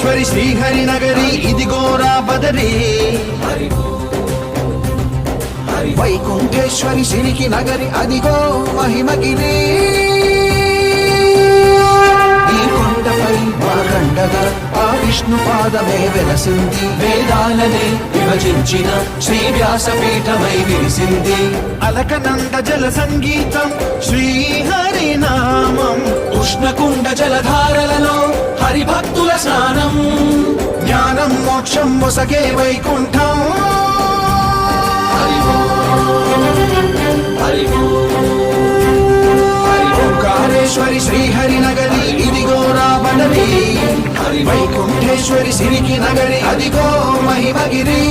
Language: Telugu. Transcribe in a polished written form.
ఓంకారేశ్వరి శ్రీహరి నగరి ఇదిగో రా బదరి వైకుంఠేశ్వరి సిరికి నగరి అదిగో మహిమగిరి ఈ కొండపై వాగండగా ఆ విష్ణు పాదమే వెలసింది వేదాలనే విభజించిన శ్రీ వ్యాసపీఠమై విరిసింది అలకనంద జల సంగీతం శ్రీహరి నామం ఉష్ణకుండ జలధారలలో హరిభక్తుల స్నానం జ్ఞానం మోక్షం మొసగే వైకుంఠం ఓంకారేశ్వరి శ్రీహరి నగరి ఇదిగో రా బదరి వైకుంఠేశ్వరి సిరికి నగరి అదిగో మహిమగిరి